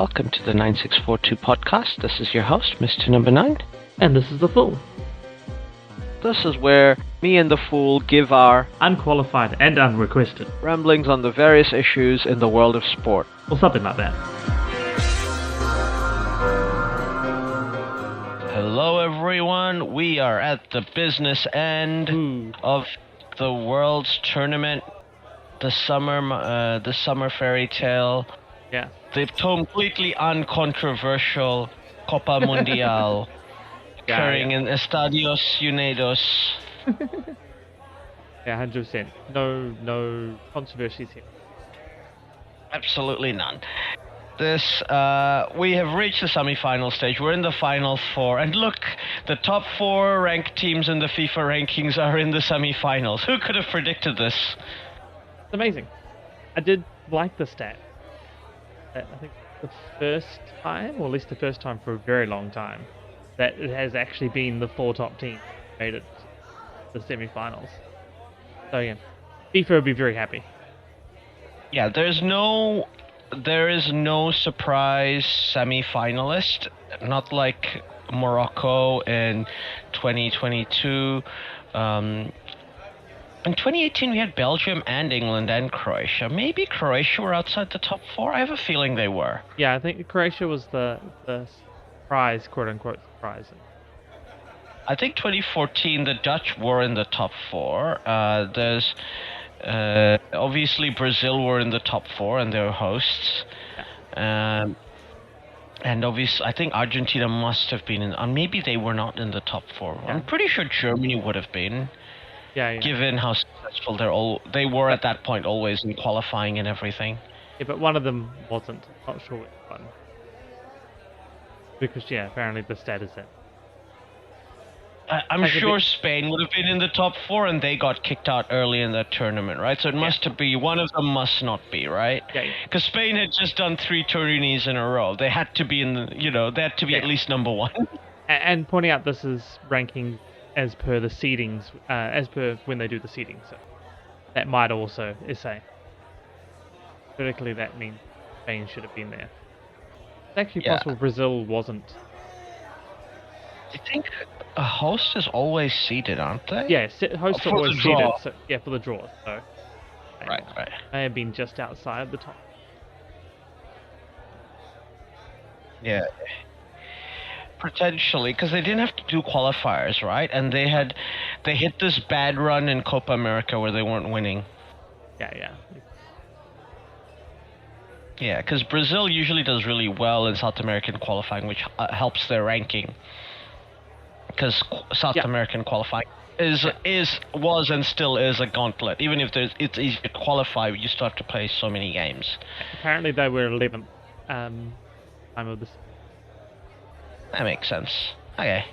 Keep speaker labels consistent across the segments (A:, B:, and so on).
A: Welcome to the 9642 podcast. This is your host, Mr. Number 9.
B: And this is The Fool.
A: This is where me and The Fool give our
B: Unqualified and unrequested
A: ramblings on the various issues in the world of sport.
B: or something like that.
A: Hello everyone, we are at the business end of the World's Tournament, the summer fairy tale,
B: Yeah.
A: the completely uncontroversial Copa Mundial occurring in Estadios Unidos.
B: Yeah, 100%. No controversies here.
A: Absolutely none. We have reached the semi-final stage. We're in the final four, and look, the top 4 ranked teams in the FIFA rankings are in the semi-finals. Who could have predicted this?
B: It's amazing. I did like the stat. I think the first time, or at least the first time for a very long time, that it has actually been the 4 top teams made it to the semi-finals. So yeah, FIFA would be very happy.
A: Yeah, there is no surprise semi-finalist, not like Morocco in 2022. In 2018 we had Belgium and England and Croatia. Maybe Croatia were outside the top 4. I have a feeling they were.
B: Yeah, I think Croatia was the surprise, quote-unquote surprise.
A: I think 2014 the Dutch were in the top 4. There's obviously Brazil were in the top 4 and they're hosts. And obviously I think Argentina must have been in, maybe they were not in the top 4.
B: Yeah.
A: I'm pretty sure Germany would have been.
B: Yeah.
A: Given how successful they were at that point, always in qualifying and everything.
B: Yeah, but one of them wasn't. Not sure which one. Because apparently the stat is that.
A: I'm sure Spain would have been in the top 4 and they got kicked out early in that tournament, right? So it must be, one of them must not be, right?
B: Yeah.
A: Because Spain had just done 3 tourneys in a row. They had to be they had to be at least number 1.
B: And pointing out this is ranking as per the seedings, as per when they do the seeding. So that might also say. Critically, that means Spain should have been there. It's actually possible Brazil wasn't.
A: I think a host is always seeded, aren't they?
B: Yeah, hosts are
A: For
B: always
A: the
B: seeded.
A: draw.
B: So, for the draw. So
A: Right.
B: may have been just outside the top.
A: Yeah. Potentially, because they didn't have to do qualifiers, right? And they hit this bad run in Copa America where they weren't winning.
B: Yeah.
A: Yeah, because Brazil usually does really well in South American qualifying, which helps their ranking. Because South American qualifying was and still is a gauntlet. Even if it's easy to qualify, you still have to play so many games.
B: Apparently they were 11th time of this.
A: That makes sense. Okay.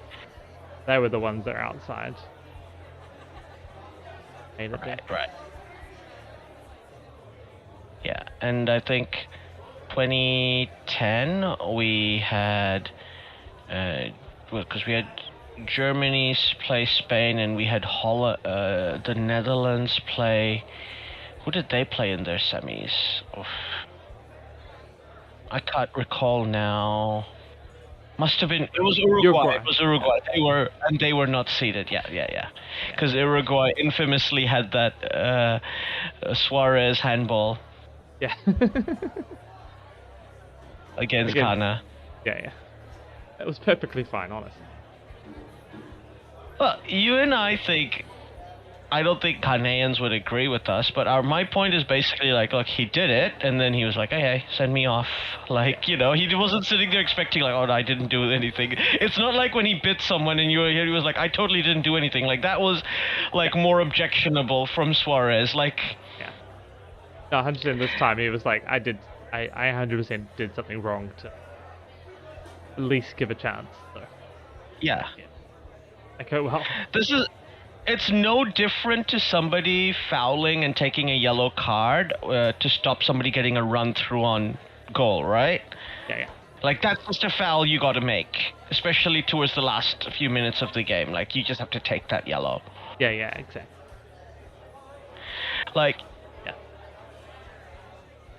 B: They were the ones that are outside.
A: Right. Yeah, and I think 2010 we had, because we had Germany play Spain and we had the Netherlands play. Who did they play in their semis? Oof. I can't recall now. Must have been. It was Uruguay. It was Uruguay. They were not seeded. Yeah. Because Uruguay infamously had that Suarez handball.
B: Yeah.
A: against Ghana.
B: Yeah. It was perfectly fine, honestly.
A: Well, you and I don't think Ghanaians would agree with us, but my point is basically like, look, he did it, and then he was like, hey, send me off. Like, he wasn't sitting there expecting like, oh, no, I didn't do anything. It's not like when he bit someone and he was like, I totally didn't do anything. Like, that was like more objectionable from Suarez. Like,
B: yeah. No, 100% this time he was like, I 100% did something wrong to at least give a chance. So.
A: Yeah.
B: Okay, well.
A: It's no different to somebody fouling and taking a yellow card to stop somebody getting a run through on goal, right?
B: Yeah.
A: Like, that's just a foul you got to make, especially towards the last few minutes of the game. Like, you just have to take that yellow.
B: Yeah, exactly.
A: Like,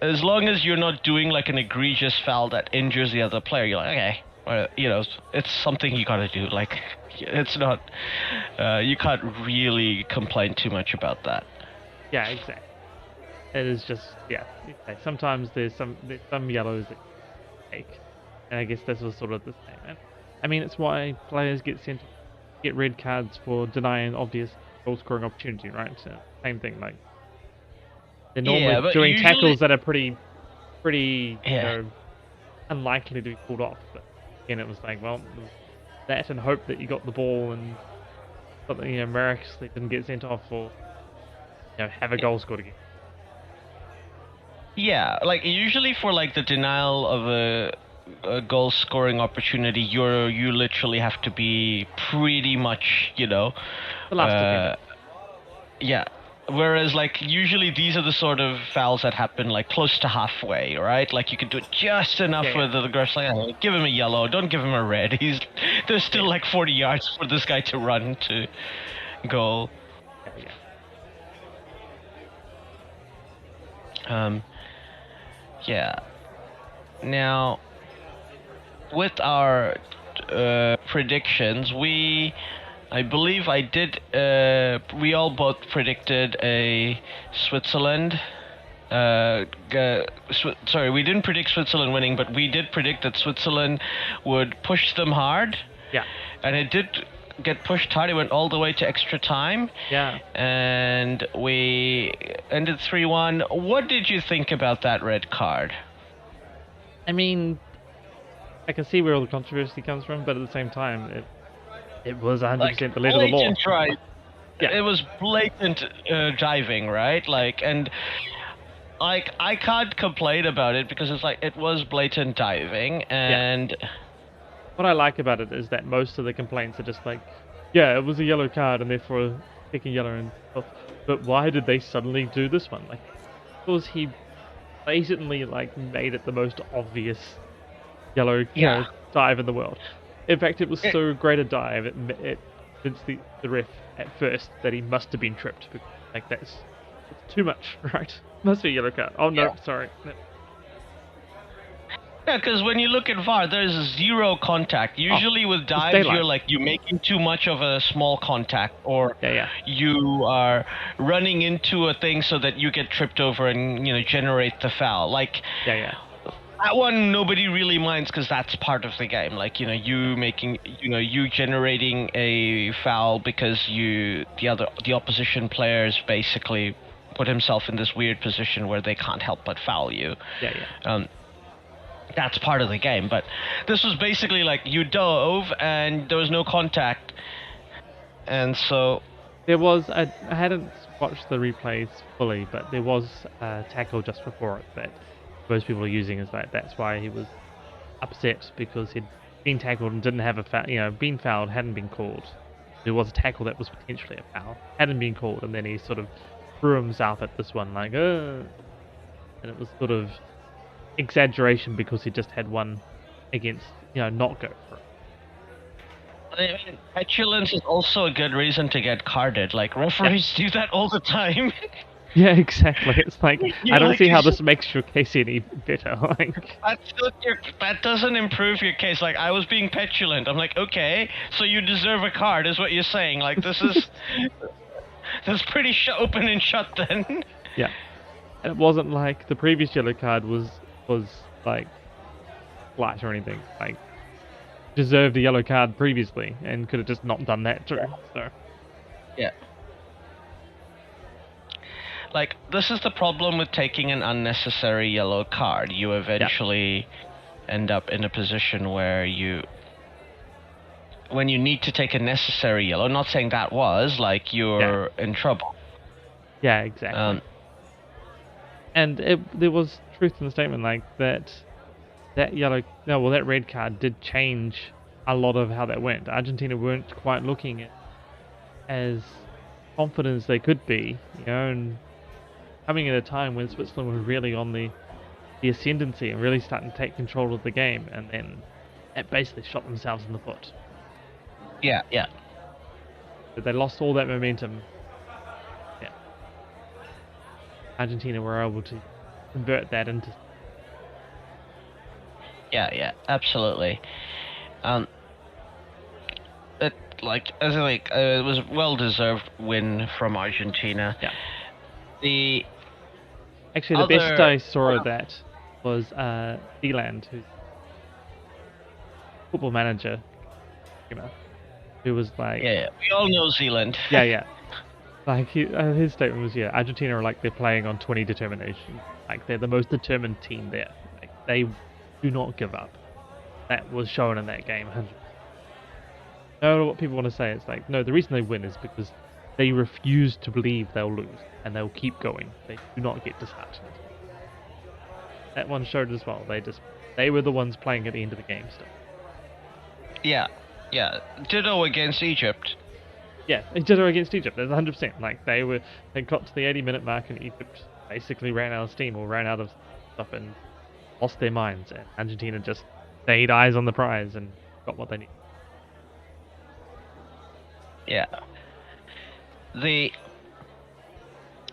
A: as long as you're not doing like an egregious foul that injures the other player, you're like, okay, you know, it's something you gotta do. Like, it's not, you can't really complain too much about that.
B: Yeah, exactly. It is just, yeah. Okay. Sometimes there's some yellows that you take, and I guess this was sort of the same. And, I mean, it's why players get red cards for denying obvious goal scoring opportunity, right? So, same thing. Like they're normally
A: but
B: doing
A: usually,
B: tackles that are pretty, you
A: yeah.
B: know, unlikely to be pulled off. But again, it was like, well, that and hope that you got the ball and something, you know, miraculously didn't get sent off or, you know, have a goal scored again.
A: Yeah, like usually for like the denial of a goal scoring opportunity, you literally have to be pretty much, you know,
B: The last defender.
A: yeah. Whereas like usually these are the sort of fouls that happen like close to halfway, right? Like you can do it just enough
B: Yeah,
A: with the aggressor. Like, oh, give him a yellow, don't give him a red. There's still like 40 yards for this guy to run to goal.
B: Yeah.
A: Yeah. Now, with our predictions, I believe I did. We all both predicted a Switzerland. Sorry, we didn't predict Switzerland winning, but we did predict that Switzerland would push them hard.
B: Yeah.
A: And it did get pushed hard. It went all the way to extra time.
B: Yeah.
A: And we ended 3-1. What did you think about that red card?
B: I mean, I can see where all the controversy comes from, but at the same time, it was 100% the letter of the law.
A: Right.
B: Yeah.
A: It was blatant driving, right? Like, and like I can't complain about it because it's like it was blatant diving, and
B: what I like about it is that most of the complaints are just like, yeah, it was a yellow card and therefore picking yellow and stuff. But why did they suddenly do this one? Like, because he blatantly like made it the most obvious yellow dive in the world. In fact, it was so great a dive, it convinced the ref at first that he must have been tripped. Like it's too much, right? Must be a yellow card. Oh no, sorry. No.
A: Yeah, because when you look at VAR, there's zero contact. Usually with dives, you're making too much of a small contact, or you are running into a thing so that you get tripped over and generate the foul. Like that one, nobody really minds because that's part of the game. Like you generating a foul because the opposition players basically put himself in this weird position where they can't help but foul you. That's part of the game, but this was basically like you dove and there was no contact, and so
B: there was I hadn't watched the replays fully, but there was a tackle just before it that most people are using as like that's why he was upset, because he'd been tackled and didn't have a foul, been fouled, hadn't been called. There was a tackle that was potentially a foul, hadn't been called, and then he sort of threw himself at this one like and it was sort of exaggeration because he just had one against not go for it.
A: I mean, petulance is also a good reason to get carded. Like referees do that all the time.
B: Yeah, exactly. It's like I don't see how this makes your case any better. Like
A: that doesn't improve your case. Like I was being petulant. I'm like, okay, so you deserve a card, is what you're saying. Like this is that's pretty open and shut then.
B: Yeah, and it wasn't like the previous yellow card was like light or anything. Like deserved a yellow card previously and could have just not done that too. So
A: yeah. Like, this is the problem with taking an unnecessary yellow card. You eventually end up in a position where when you need to take a necessary yellow, not saying that was, like, you're in trouble.
B: Yeah, exactly. And there was truth in the statement, like, that red card did change a lot of how that went. Argentina weren't quite looking as confident as they could be, and coming at a time when Switzerland was really on the ascendancy and really starting to take control of the game, and then it basically shot themselves in the foot.
A: Yeah.
B: But they lost all that momentum. Yeah. Argentina were able to convert that into.
A: Yeah, absolutely. Um, it it was a well-deserved win from Argentina.
B: Yeah.
A: The
B: Actually, the best
A: other
B: I saw of that was Zealand, who's football manager, who was like,
A: yeah, we all know Zealand.
B: yeah. Like his statement was, Argentina are like they're playing on 20 determination. Like they're the most determined team there. Like they do not give up. That was shown in that game. No matter what people want to say, it's like, no, the reason they win is because they refuse to believe they'll lose and they'll keep going. They do not get disheartened. That one showed as well. They were the ones playing at the end of the game still.
A: Yeah. Ditto against Egypt.
B: Yeah, ditto against Egypt. That's 100%. Like they got to the 80-minute mark and Egypt basically ran out of steam or ran out of stuff and lost their minds. And Argentina just stayed eyes on the prize and got what they need.
A: Yeah.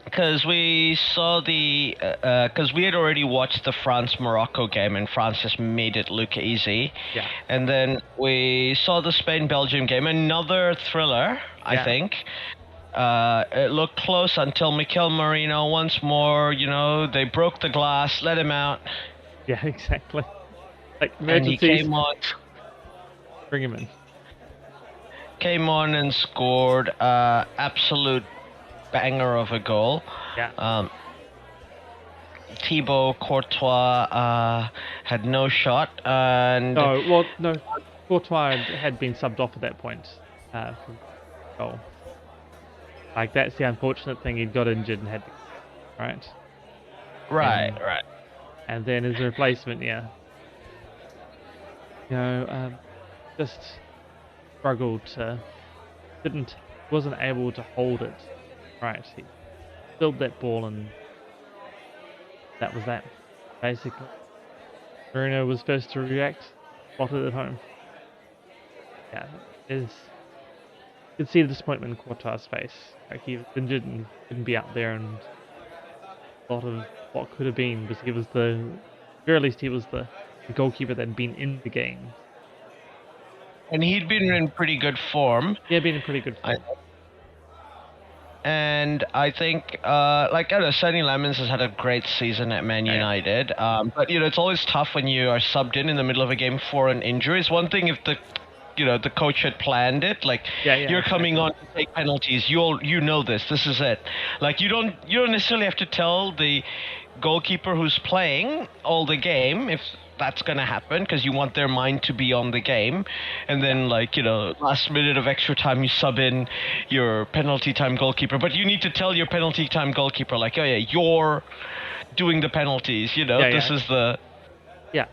A: Because we saw because we had already watched the France-Morocco game and France just made it look easy.
B: Yeah.
A: And then we saw the Spain-Belgium game, another thriller, I think. It looked close until Mikel Merino once more, they broke the glass, let him out.
B: Yeah, exactly. Like
A: and he came on.
B: Bring him in.
A: Came on and scored absolute banger of a goal.
B: Yeah.
A: Thibaut Courtois had no shot, and
B: no, Courtois had been subbed off at that point from goal. Like that's the unfortunate thing. He'd got injured and had to,
A: right.
B: And then his replacement, just struggled to, wasn't able to hold it. Right, he filled that ball and that was that. Basically, Bruno was first to react, spotted it home. Yeah, you could see the disappointment in Courtois' face. Like he was injured and couldn't be out there, and a lot of what could have been, because he was very least he was the goalkeeper that had been in the game.
A: And he'd been in pretty good form.
B: Yeah, been in pretty good form.
A: And I think, Sonny Lemons has had a great season at Man United. But, it's always tough when you are subbed in the middle of a game for an injury. It's one thing if the coach had planned it. Like, you're coming on to take penalties. You know this. This is it. Like, you don't necessarily have to tell the goalkeeper who's playing all the game if that's going to happen, because you want their mind to be on the game. And then last minute of extra time you sub in your penalty time goalkeeper, but you need to tell your penalty time goalkeeper you're doing the penalties, this is the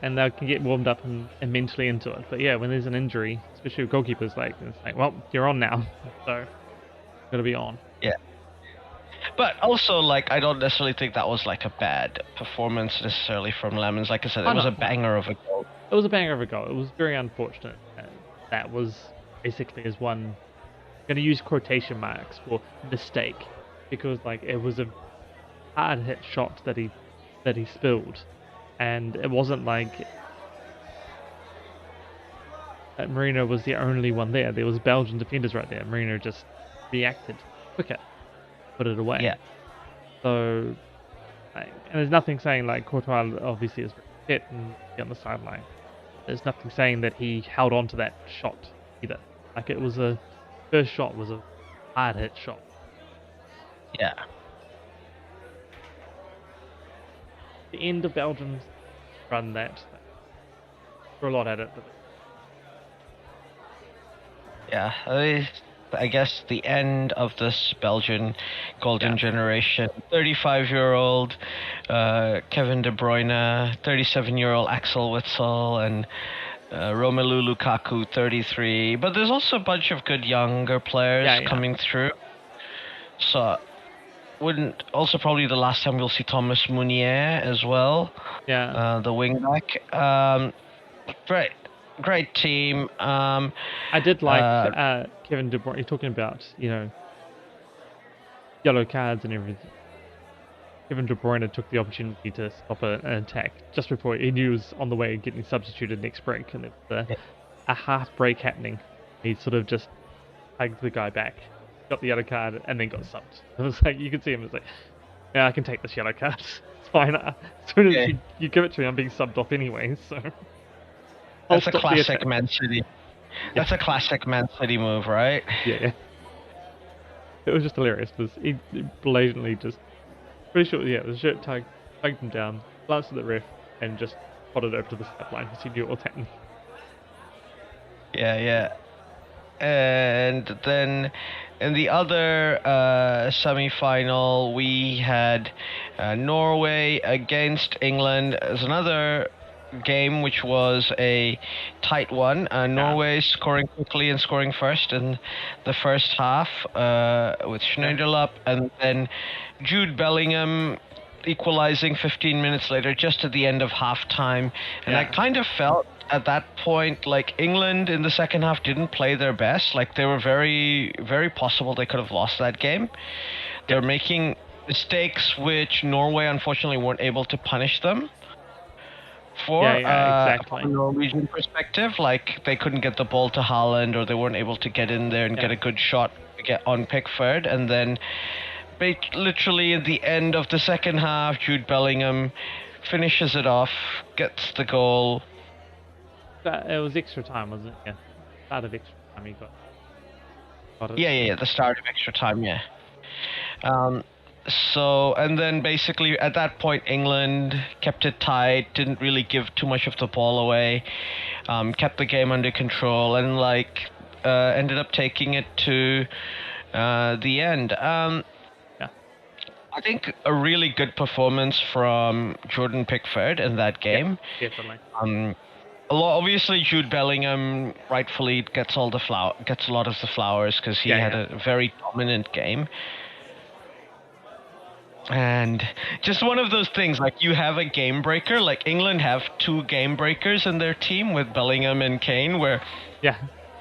B: and they can get warmed up and mentally into it. But when there's an injury, especially with goalkeepers, it's like, well, you're on now, so gotta be on.
A: But also, I don't necessarily think that was a bad performance necessarily from Lemons. Like I said, it was a banger of a goal.
B: It was a banger of a goal. It was very unfortunate. That was basically his one. I'm going to use quotation marks for mistake, because it was a hard hit shot that he spilled, and it wasn't like that Marino was the only one there. There was Belgian defenders right there. Marino just reacted quicker. Put it away.
A: Yeah.
B: So, and there's nothing saying Courtois obviously is fit and be on the sideline. There's nothing saying that he held on to that shot either. It was first shot was a hard hit shot.
A: Yeah.
B: The end of Belgium's run that threw a lot at it.
A: Yeah. I guess the end of this Belgian golden generation. 35-year-old Kevin De Bruyne, 37-year-old Axel Witsel, and Romelu Lukaku, 33. But there's also a bunch of good younger players coming through. So wouldn't also probably the last time we'll see Thomas Meunier as well.
B: Yeah.
A: The wingback. Great team.
B: I did like Kevin De Bruyne. You're talking about yellow cards and everything. Kevin De Bruyne took the opportunity to stop an attack just before he knew he was on the way getting substituted next break, and it's a half break happening. He sort of just hugged the guy back, got the yellow card, and then got subbed. It was like, you could see him, it's like, yeah, I can take this yellow card. It's fine. As soon as you give it to me, I'm being subbed off anyway, so...
A: That's a classic Man City. That's a classic Man City move, right?
B: Yeah. It was just hilarious, because he blatantly just... Pretty sure, yeah, the shirt tugged him down, glanced at the ref, and just put it over to the step line because he knew what was happening.
A: Yeah. And then in the other semi-final, we had Norway against England. There's another game which was a tight one. Norway scoring quickly and scoring first in the first half with Schneiderlap, and then Jude Bellingham equalizing 15 minutes later, just at the end of half-time. And I kind of felt at that point like England in the second half didn't play their best. Like, they were very, very possible they could have lost that game. They're making mistakes which Norway unfortunately weren't able to punish them for.
B: Exactly.
A: From a Norwegian perspective, like they couldn't get the ball to Haaland, or they weren't able to get in there and get a good shot to get on Pickford. And then literally at the end of the second half, Jude Bellingham finishes it off, gets the goal.
B: It was extra time, wasn't it? Yeah. Start of extra time he got it.
A: Yeah, the start of extra time, yeah. So, and then basically at that point, England kept it tight, didn't really give too much of the ball away, kept the game under control, and ended up taking it to the end. I think a really good performance from Jordan Pickford in that game.
B: Yeah, definitely.
A: Obviously, Jude Bellingham rightfully gets a lot of the flowers because he had a very dominant game. And just one of those things, like, you have a game breaker. Like, England have 2 game breakers in their team with Bellingham and Kane, where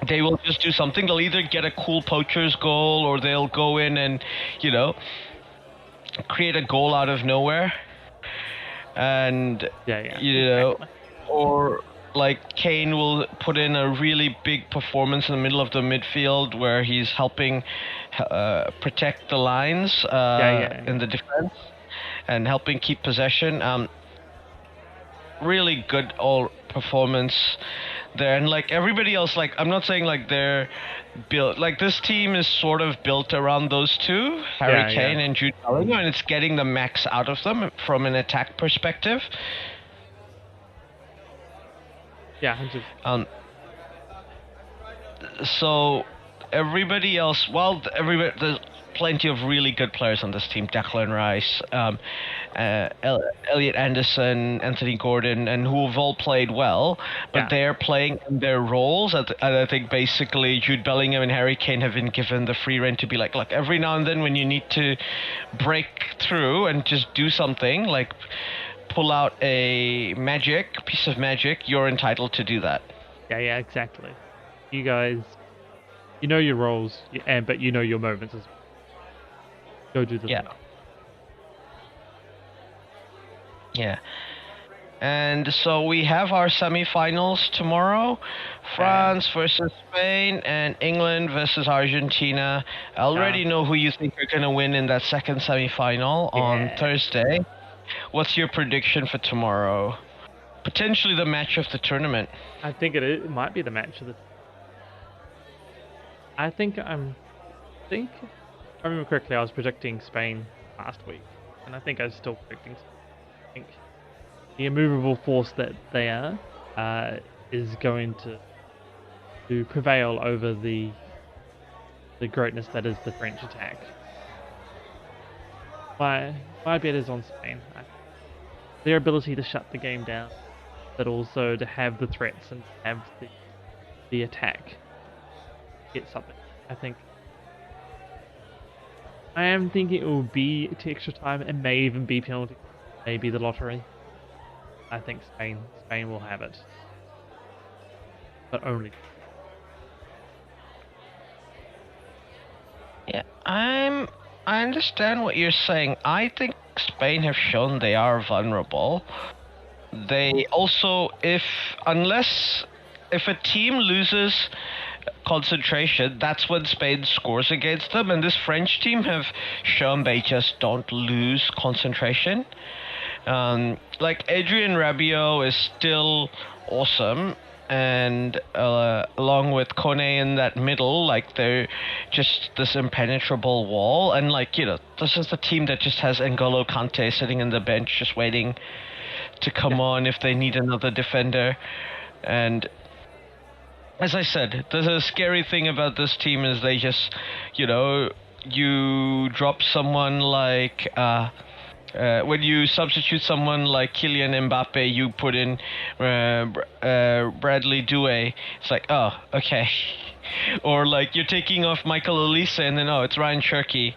A: they will just do something. They'll either get a cool poacher's goal, or they'll go in and, create a goal out of nowhere. And, or like Kane will put in a really big performance in the middle of the midfield where he's helping protect the lines in the defense and helping keep possession. Really good all performance there. And like everybody else, like, I'm not saying like they're built, like this team is sort of built around those two, Harry Kane and Jude Bellingham, and it's getting the max out of them from an attack perspective. So everybody else, there's plenty of really good players on this team. Declan Rice, Elliot Anderson, Anthony Gordon, and who have all played well, but they're playing in their roles. And I think basically Jude Bellingham and Harry Kane have been given the free rein to be like, look, every now and then when you need to break through and just do something, like pull out a piece of magic, you're entitled to do that.
B: Yeah, exactly. You guys, you know your roles, but you know your moments as well. Go do the thing.
A: Yeah. And so we have our semi-finals tomorrow. France versus Spain and England versus Argentina. I already know who you think are going to win in that second semi-final on Thursday. What's your prediction for tomorrow? Potentially the match of the tournament.
B: I think it might be the match of the... I remember correctly, I was predicting Spain last week, and I think I was still predicting Spain. I think the immovable force that they are is going to prevail over the greatness that is the French attack. My bet is on Spain. Their ability to shut the game down, but also to have the threats and have the attack. Get something. I am thinking it will be to extra time. It may even be penalty. Maybe the lottery. I think Spain will have it, but only. Yeah,
A: I understand what you're saying. I think Spain have shown they are vulnerable. They also, if a team loses concentration, that's when Spain scores against them. And this French team have shown they just don't lose concentration. Like Adrien Rabiot is still awesome, and along with Kone in that middle, like they're just this impenetrable wall. And like, you know, this is the team that just has N'Golo Kante sitting in the bench just waiting to come on if they need another defender. And as I said, the scary thing about this team is they just, you know, you drop someone like when you substitute someone like Kylian Mbappe, you put in Bradley Doué. It's like, oh, okay. Or like you're taking off Michael Olise and then, oh, it's Ryan Cherky.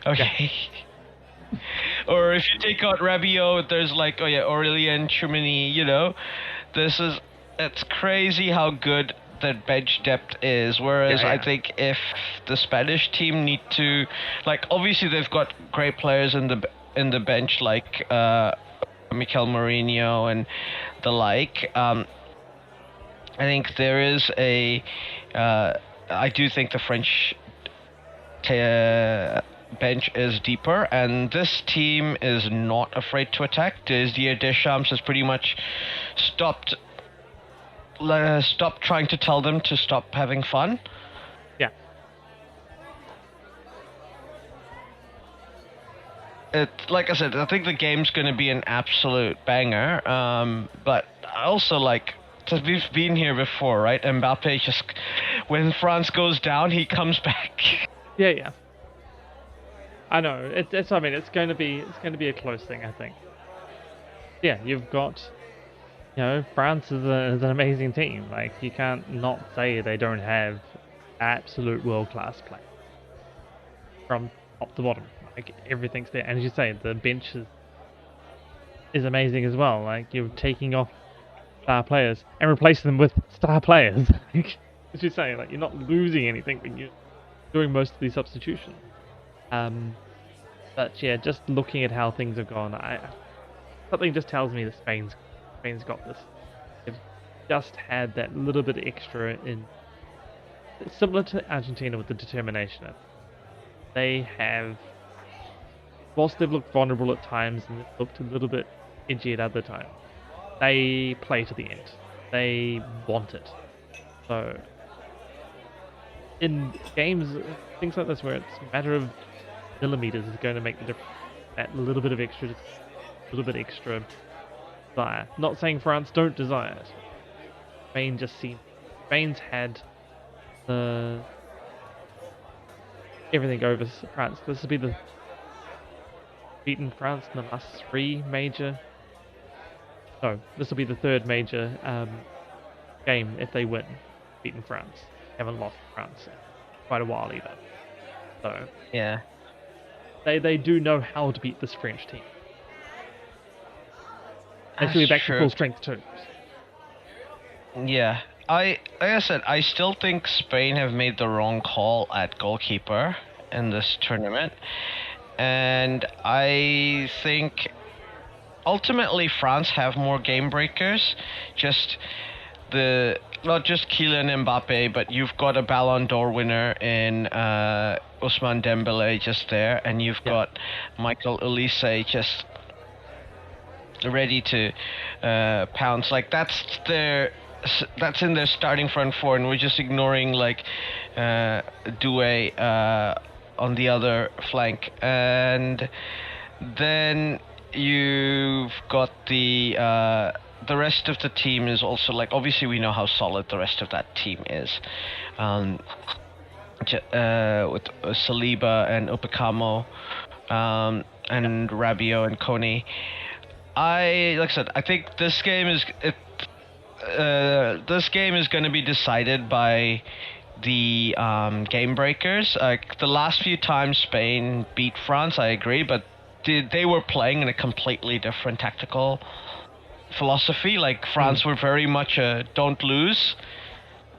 A: Okay. Or if you take out Rabiot, there's like, oh yeah, Aurelien Tchouameni, you know. It's crazy how good that bench depth is. Whereas I think if the Spanish team need to, like, obviously they've got great players in the bench like Mikel Mourinho and the like. I think there is I do think the French bench is deeper, and this team is not afraid to attack. Didier Deschamps has pretty much stopped trying to tell them to stop having fun.
B: Yeah.
A: Like I said, I think the game's going to be an absolute banger. But also, like, we've been here before, right? Mbappe just, when France goes down, he comes back.
B: Yeah. I know. It's. I mean, it's going to be a close thing, I think. Yeah, you've got, you know, France is an amazing team. Like, you can't not say they don't have absolute world-class play from top to bottom. Like, everything's there, and as you say, the bench is amazing as well. Like, you're taking off star players and replacing them with star players. As you say, like, you're not losing anything, but you're doing most of these substitutions. But yeah, just looking at how things have gone, something just tells me that Spain's got this. They've just had that little bit extra in. It's similar to Argentina with the determination. They have, whilst they've looked vulnerable at times and they've looked a little bit edgy at other times, they play to the end. They want it. So in games, things like this where it's a matter of millimeters is going to make the difference. That little bit extra desire. Not saying France don't desire it. Spain's had everything over France. This will be the beaten France in the last three major. No, this will be the third major game if they win, beaten France. Haven't lost France in quite a while either. So
A: yeah,
B: they do know how to beat this French team. They should be back to full strength too.
A: Yeah, like I said, I still think Spain have made the wrong call at goalkeeper in this tournament, and I think ultimately France have more game breakers. Not just Kylian Mbappe, but you've got a Ballon d'Or winner in Ousmane Dembele just there, and you've got Michael Olise just ready to pounce. Like that's in their starting front four, and we're just ignoring like Doué on the other flank, and then you've got the rest of the team is also like, obviously we know how solid the rest of that team is, with Saliba and Upamecano, and Rabiot and Kone. Like I said, I think this game is going to be decided by the game breakers. Like the last few times Spain beat France, I agree, but they were playing in a completely different tactical philosophy. Like France were very much a don't lose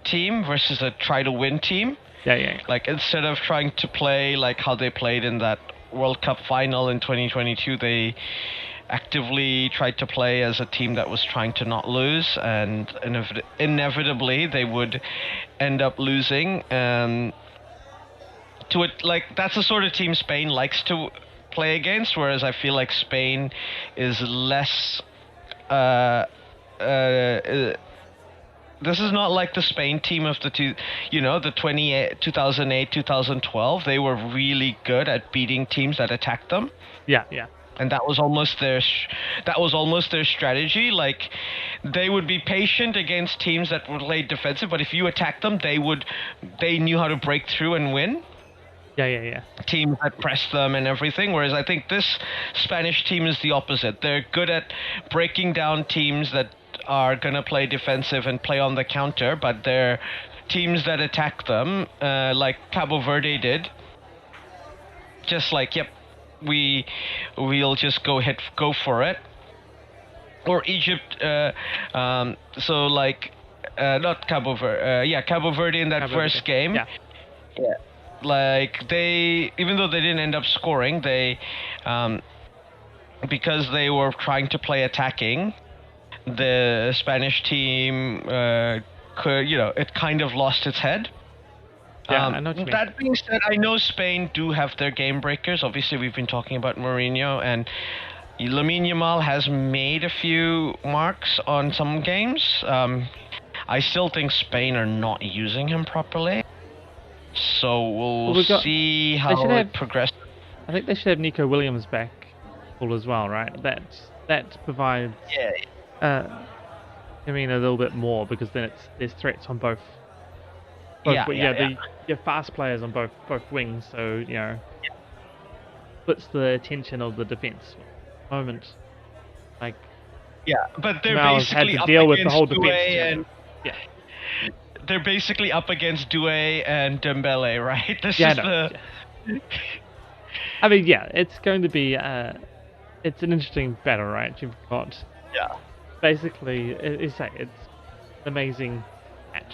A: team versus a try to win team.
B: Yeah.
A: Like instead of trying to play like how they played in that World Cup final in 2022, they actively tried to play as a team that was trying to not lose, and inevitably they would end up losing. To it, like, that's the sort of team Spain likes to play against, whereas I feel like Spain is less. This is not like the Spain team of the 2008, 2012. They were really good at beating teams that attacked them.
B: Yeah.
A: And that was almost their strategy. Like, they would be patient against teams that were laid defensive, but if you attack them, they knew how to break through and win.
B: Yeah.
A: Teams that press them and everything. Whereas I think this Spanish team is the opposite. They're good at breaking down teams that are gonna play defensive and play on the counter, but they're teams that attack them, like Cabo Verde did. Just like, yep, we'll just go for it. Or Egypt. So like, not Cabo Verde. Cabo Verde in that first game.
B: Yeah.
A: Like, even though they didn't end up scoring, because they were trying to play attacking, the Spanish team it kind of lost its head.
B: Yeah, I know what you mean.
A: That being said, I know Spain do have their game breakers. Obviously, we've been talking about Mourinho, and Lamine Yamal has made a few marks on some games. I still think Spain are not using him properly. So we'll see how it progresses.
B: I think they should have Nico Williams back full as well, right? That provides I mean, a little bit more, because then there's threats on both. Your fast players on both wings, so puts the attention of the defense moment. Like,
A: but they're
B: Mal's
A: basically
B: had to
A: up
B: deal with the
A: against
B: whole
A: Doué
B: defense.
A: They're basically up against Doué and Dembele, right?
B: I mean, it's going to be it's an interesting battle, right? You've got basically, it's an amazing match.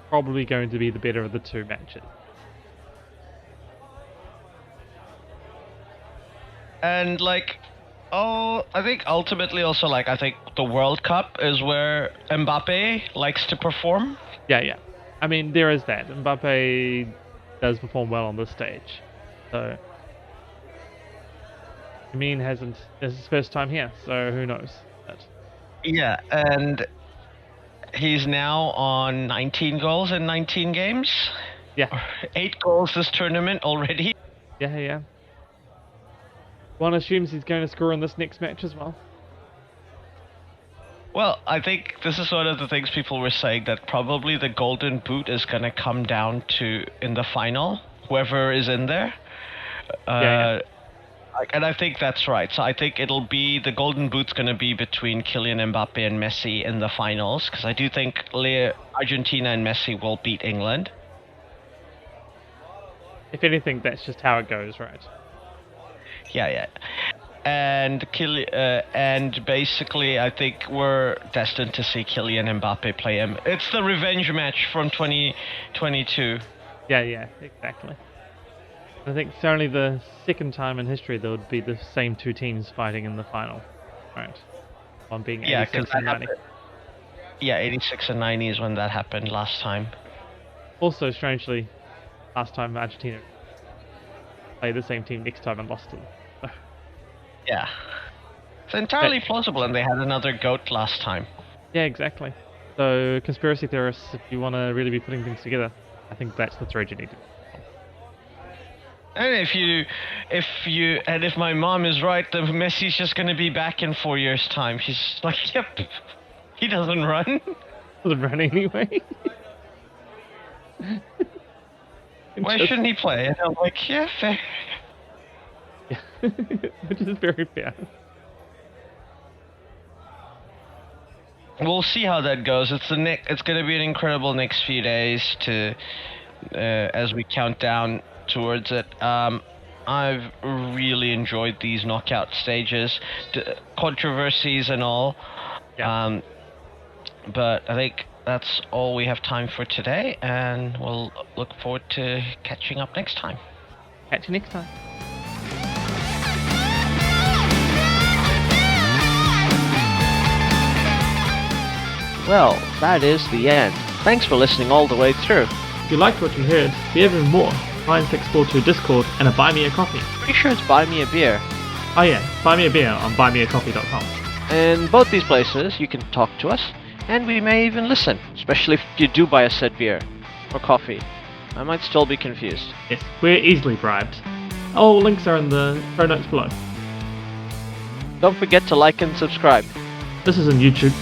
B: Probably going to be the better of the two matches.
A: And like, I think ultimately also, like, I think the World Cup is where Mbappe likes to perform.
B: Yeah. I mean, there is that. Mbappe does perform well on this stage. So, I mean, this is his first time here, so who knows?
A: Yeah, and he's now on 19 goals in 19 games.
B: Yeah.
A: 8 goals this tournament already.
B: Yeah. One assumes he's going to score in this next match as well.
A: Well, I think this is one of the things people were saying, that probably the Golden Boot is going to come down to, in the final, whoever is in there. And I think that's right. So I think the Golden Boot's going to be between Kylian Mbappe and Messi in the finals, because I do think Argentina and Messi will beat England.
B: If anything, that's just how it goes, right?
A: Yeah. And basically, I think we're destined to see Kylian Mbappe play him. It's the revenge match from 2022.
B: Yeah, exactly. I think it's only the second time in history there would be the same two teams fighting in the final, right? One being 86 and 90.
A: 86 and 90 is when that happened last time.
B: Also, strangely, last time Argentina played the same team next time and lost to them.
A: Yeah. It's entirely plausible, and they had another GOAT last time.
B: Yeah, exactly. So, conspiracy theorists, if you want to really be putting things together, I think that's the thread you need to.
A: And if my mom is right, then Messi's just going to be back in 4 years' time. She's like, yep, he doesn't run.
B: Doesn't run anyway.
A: Why shouldn't he play? And I'm like, yeah, fair.
B: Yeah, which is very fair.
A: We'll see how that goes. It's going to be an incredible next few days as we count down towards it. I've really enjoyed these knockout stages, controversies and all.
B: Yeah.
A: But I think that's all we have time for today, and we'll look forward to catching up next time.
B: Catch you next time.
A: Well, that is the end. Thanks for listening all the way through.
B: If you liked what you heard, we have even more. 9642 Discord and a Buy Me a Coffee.
A: Pretty sure it's Buy Me a Beer.
B: Oh yeah, buy me a beer on buymeacoffee.com.
A: In both these places, you can talk to us, and we may even listen, especially if you do buy a said beer or coffee. I might still be confused.
B: Yes, we're easily bribed. All links are in the show notes below.
A: Don't forget to like and subscribe.
B: This is on YouTube.